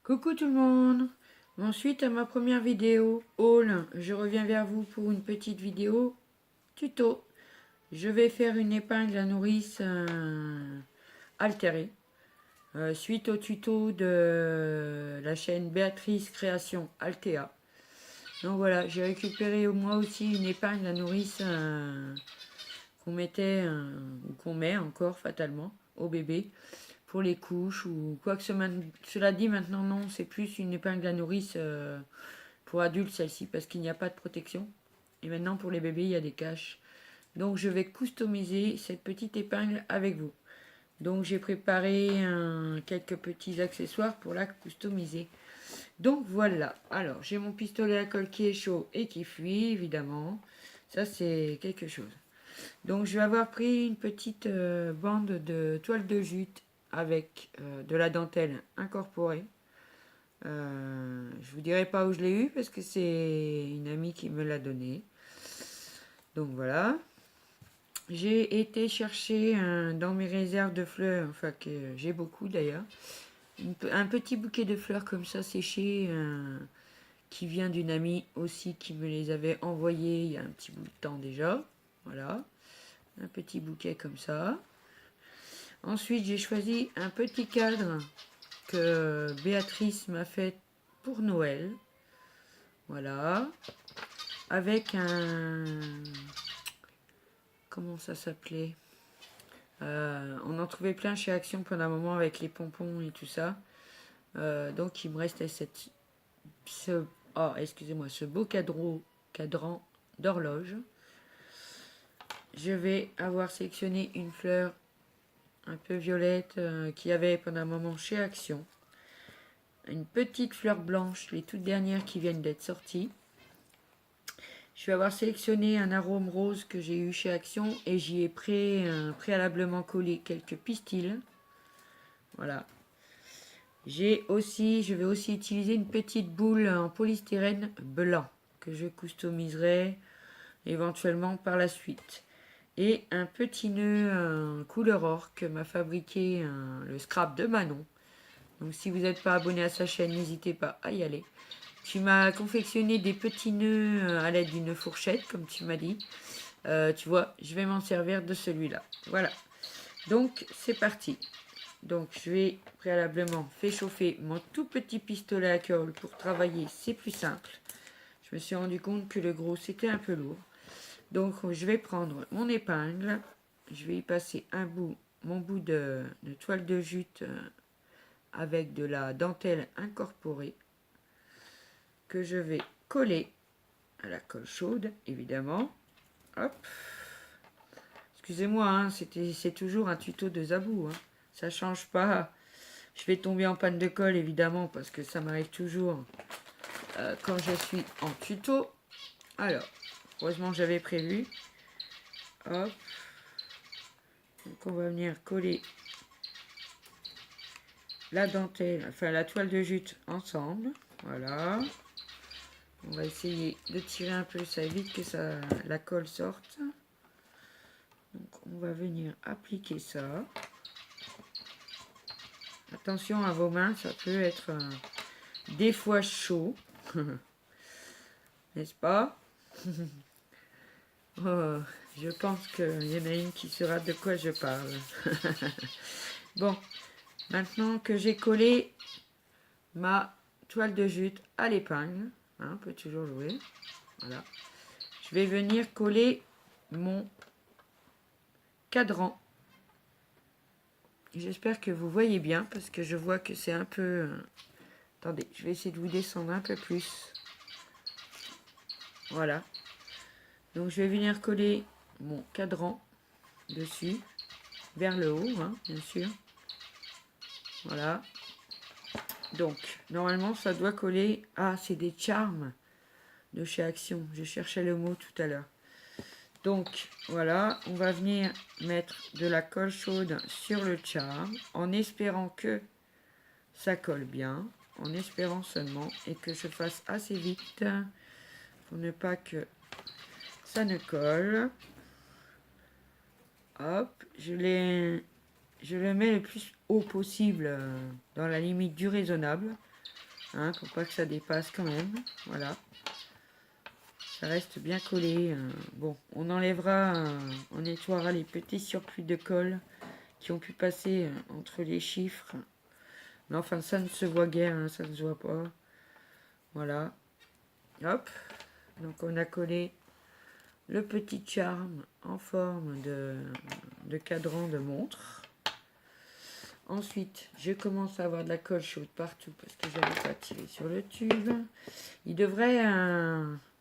Coucou tout le monde. Bon, suite à ma première vidéo haul, je reviens vers vous pour une petite vidéo tuto. Je vais faire une épingle à nourrice altérée. Suite au tuto de la chaîne Béatrice Création Altea. Donc voilà, j'ai récupéré moi aussi une épingle à nourrice qu'on mettait ou qu'on met encore fatalement au bébé pour les couches ou quoi que cela dit. Maintenant non, c'est plus une épingle à nourrice pour adultes celle-ci parce qu'il n'y a pas de protection, et maintenant pour les bébés il y a des caches. Donc je vais customiser cette petite épingle avec vous. Donc j'ai préparé quelques petits accessoires pour la customiser. Donc voilà, alors j'ai mon pistolet à colle qui est chaud et qui fuit évidemment, ça c'est quelque chose. Donc je vais avoir pris une petite bande de toile de jute avec de la dentelle incorporée. Je vous dirai pas où je l'ai eu parce que c'est une amie qui me l'a donné. Donc voilà. J'ai été chercher dans mes réserves de fleurs, enfin que j'ai beaucoup d'ailleurs, un petit bouquet de fleurs comme ça séchées qui vient d'une amie aussi qui me les avait envoyées il y a un petit bout de temps déjà. Voilà. Un petit bouquet comme ça. Ensuite, j'ai choisi un petit cadre que Béatrice m'a fait pour Noël. Voilà. Avec un... Comment ça s'appelait On en trouvait plein chez Action pendant un moment avec les pompons et tout ça. Donc il me restait ce beau cadran d'horloge. Je vais avoir sélectionné une fleur un peu violette qu'il y avait pendant un moment chez Action. Une petite fleur blanche, les toutes dernières qui viennent d'être sorties. Je vais avoir sélectionné un arôme rose que j'ai eu chez Action et j'y ai préalablement collé quelques pistils. Voilà. Je vais aussi utiliser une petite boule en polystyrène blanc que je customiserai éventuellement par la suite. Et un petit nœud couleur or que m'a fabriqué le scrap de Manon. Donc si vous n'êtes pas abonné à sa chaîne, n'hésitez pas à y aller. Tu m'as confectionné des petits nœuds à l'aide d'une fourchette, comme tu m'as dit. Tu vois, je vais m'en servir de celui-là. Voilà. Donc, c'est parti. Donc, je vais préalablement faire chauffer mon tout petit pistolet à colle pour travailler. C'est plus simple. Je me suis rendu compte que le gros, c'était un peu lourd. Donc, je vais prendre mon épingle. Je vais y passer mon bout de toile de jute avec de la dentelle incorporée que je vais coller à la colle chaude, évidemment. Hop. Excusez-moi, hein, c'est toujours un tuto de Zabou. Hein. Ça change pas. Je vais tomber en panne de colle, évidemment, parce que ça m'arrive toujours quand je suis en tuto. Alors, heureusement, j'avais prévu. Hop. Donc, on va venir coller la dentelle, enfin la toile de jute ensemble. Voilà. On va essayer de tirer un peu, ça évite que la colle sorte. Donc on va venir appliquer ça. Attention à vos mains, ça peut être des fois chaud. N'est-ce pas? Oh, je pense qu'il y en a une qui saura de quoi je parle. Bon, maintenant que j'ai collé ma toile de jute à l'épingle, hein, on peut toujours jouer. Voilà. Je vais venir coller mon cadran. J'espère que vous voyez bien parce que je vois que c'est un peu... Attendez, je vais essayer de vous descendre un peu plus. Voilà. Donc je vais venir coller mon cadran dessus, vers le haut, hein, bien sûr. Voilà. Donc, normalement, ça doit coller... Ah, c'est des charms de chez Action. Je cherchais le mot tout à l'heure. Donc, voilà, on va venir mettre de la colle chaude sur le charme en espérant que ça colle bien, en espérant seulement et que je fasse assez vite pour ne pas que ça ne colle. Hop, je le mets le plus haut possible dans la limite du raisonnable. hein, pour pas que ça dépasse quand même. Voilà. Ça reste bien collé. Bon, on enlèvera, on nettoiera les petits surplus de colle qui ont pu passer entre les chiffres. Mais enfin, ça ne se voit guère, hein, ça ne se voit pas. Voilà. Hop. Donc on a collé le petit charme en forme de cadran de montre. Ensuite, je commence à avoir de la colle chaude partout parce que j'avais pas tiré sur le tube. Il devrait,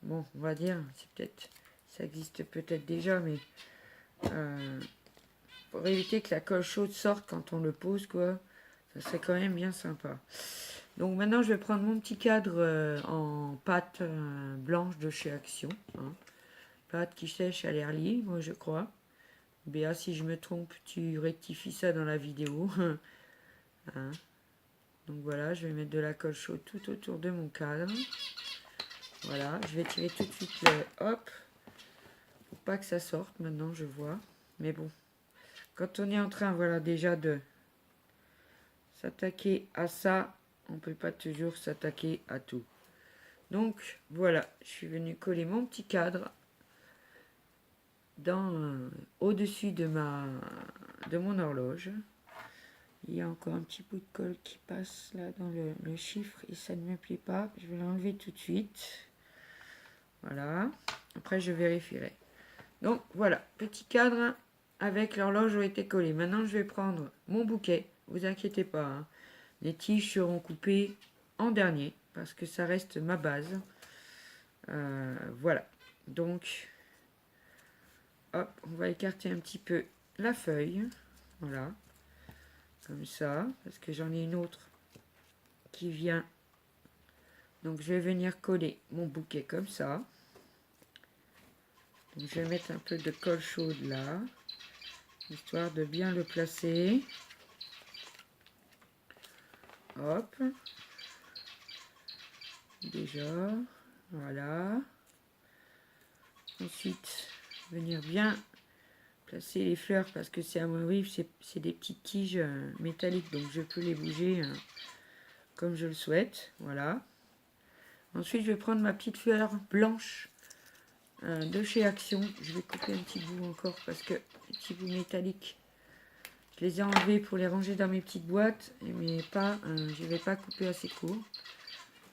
bon, on va dire, c'est peut-être, ça existe peut-être déjà, mais pour éviter que la colle chaude sorte quand on le pose, quoi, ça serait quand même bien sympa. Donc maintenant, je vais prendre mon petit cadre en pâte blanche de chez Action. Hein. Pâte qui sèche à l'air libre, je crois. Béa, si je me trompe, tu rectifies ça dans la vidéo. Hein. Donc voilà, je vais mettre de la colle chaude tout autour de mon cadre. Voilà, je vais tirer tout de suite le... Hop. Pour pas que ça sorte, maintenant je vois. Mais bon, quand on est en train, voilà, déjà de s'attaquer à ça, on peut pas toujours s'attaquer à tout. Donc voilà, je suis venue coller mon petit cadre au-dessus de mon horloge. Il y a encore un petit bout de colle qui passe là dans le chiffre et ça ne me plaît pas. Je vais l'enlever tout de suite. Voilà. Après, je vérifierai. Donc, voilà. Petit cadre avec l'horloge ont été collés. Maintenant, je vais prendre mon bouquet. Vous inquiétez pas. Hein. Les tiges seront coupées en dernier parce que ça reste ma base. Voilà. Donc, hop, on va écarter un petit peu la feuille. Voilà. Comme ça, parce que j'en ai une autre qui vient. Donc je vais venir coller mon bouquet comme ça. Donc je vais mettre un peu de colle chaude là, histoire de bien le placer. Hop. Déjà, voilà. Ensuite, venir bien placer les fleurs parce que c'est amovible, c'est des petites tiges métalliques, donc je peux les bouger comme je le souhaite. Voilà. Ensuite, je vais prendre ma petite fleur blanche de chez Action. Je vais couper un petit bout encore parce que les petits bouts métalliques, je les ai enlevés pour les ranger dans mes petites boîtes, mais pas, je ne vais pas couper assez court.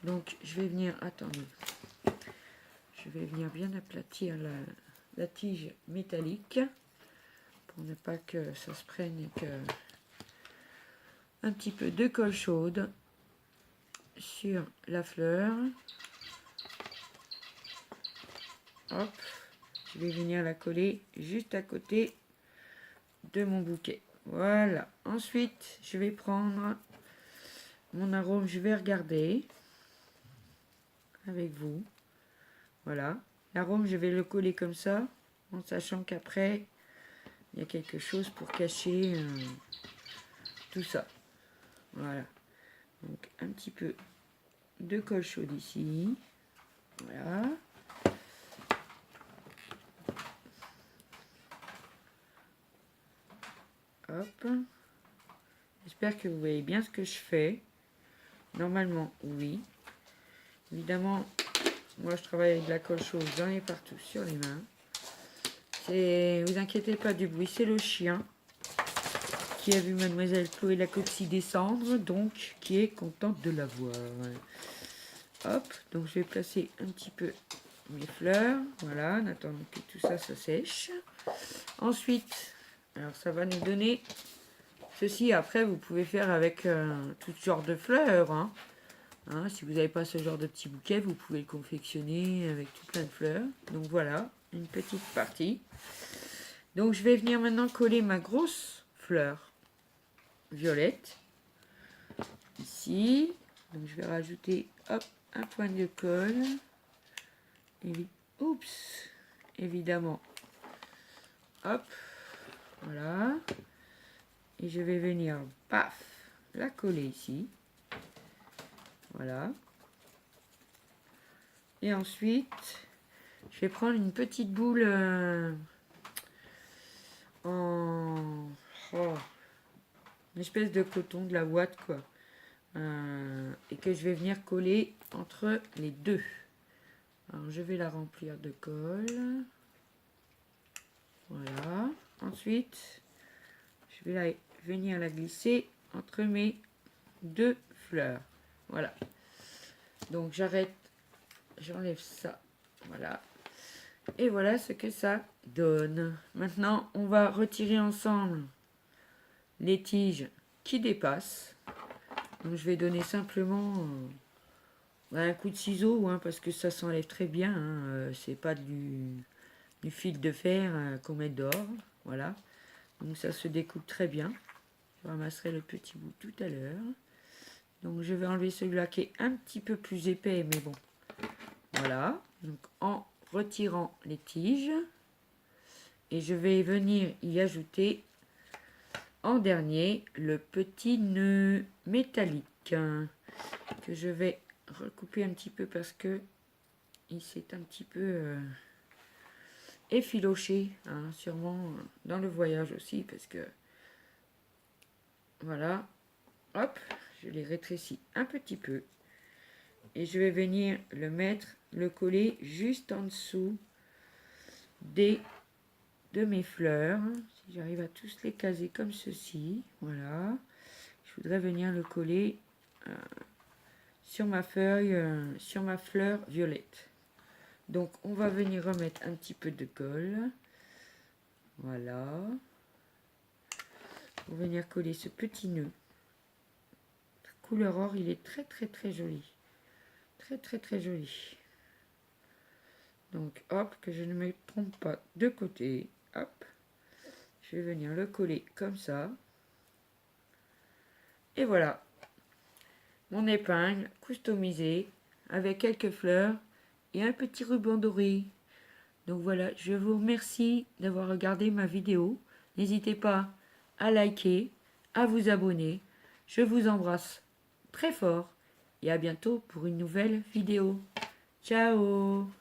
Donc, je vais venir, attendez, je vais venir bien aplatir la tige métallique pour ne pas que ça se prenne et que un petit peu de colle chaude sur la fleur. Hop, je vais venir la coller juste à côté de mon bouquet. Voilà. Ensuite, je vais prendre mon arôme. Je vais regarder avec vous. Voilà. L'arôme, je vais le coller comme ça, en sachant qu'après, il y a quelque chose pour cacher tout ça. Voilà. Donc, un petit peu de colle chaude ici. Voilà. Hop. J'espère que vous voyez bien ce que je fais. Normalement, oui. Évidemment, moi je travaille avec de la colle chaude, j'en ai partout sur les mains. Vous inquiétez pas du bruit, c'est le chien qui a vu mademoiselle Chloé la copsie descendre, donc qui est contente de la voir. Hop, donc je vais placer un petit peu mes fleurs, voilà, en attendant que tout ça se sèche. Ensuite, alors ça va nous donner ceci. Après, vous pouvez faire avec tout genre de fleurs. Hein. Hein, si vous n'avez pas ce genre de petit bouquet, vous pouvez le confectionner avec tout plein de fleurs. Donc voilà, une petite partie. Donc je vais venir maintenant coller ma grosse fleur violette. Ici. Donc je vais rajouter hop, un point de colle. Oups, évidemment. Hop, voilà. Et je vais venir, paf, la coller ici. Voilà. Et ensuite, je vais prendre une petite boule une espèce de coton de la boîte, quoi. et que je vais venir coller entre les deux. Alors je vais la remplir de colle. Voilà. Ensuite, je vais venir la glisser entre mes deux fleurs. Voilà. Donc j'arrête, j'enlève ça. Voilà. Et voilà ce que ça donne. Maintenant, on va retirer ensemble les tiges qui dépassent. Donc je vais donner simplement un coup de ciseau, hein, parce que ça s'enlève très bien. Hein, c'est pas du fil de fer qu'on met dehors. Voilà. Donc ça se découpe très bien. Je ramasserai le petit bout tout à l'heure. Donc je vais enlever celui-là qui est un petit peu plus épais, mais bon. Voilà. Donc en retirant les tiges. Et je vais venir y ajouter en dernier le petit nœud métallique, hein, que je vais recouper un petit peu parce que il s'est un petit peu effiloché, hein, sûrement dans le voyage aussi, parce que voilà, hop, je l'ai rétréci un petit peu et je vais venir le coller juste en dessous de mes fleurs. Si j'arrive à tous les caser comme ceci, voilà, je voudrais venir le coller sur ma feuille, sur ma fleur violette. Donc on va venir remettre un petit peu de colle, voilà, pour venir coller ce petit nœud. Couleur or, il est très très très joli, très très très joli. Donc hop, que je ne me trompe pas de côté, hop, je vais venir le coller comme ça. Et voilà, mon épingle customisée avec quelques fleurs et un petit ruban doré. Donc voilà, je vous remercie d'avoir regardé ma vidéo. N'hésitez pas à liker, à vous abonner. Je vous embrasse très fort et à bientôt pour une nouvelle vidéo. Ciao!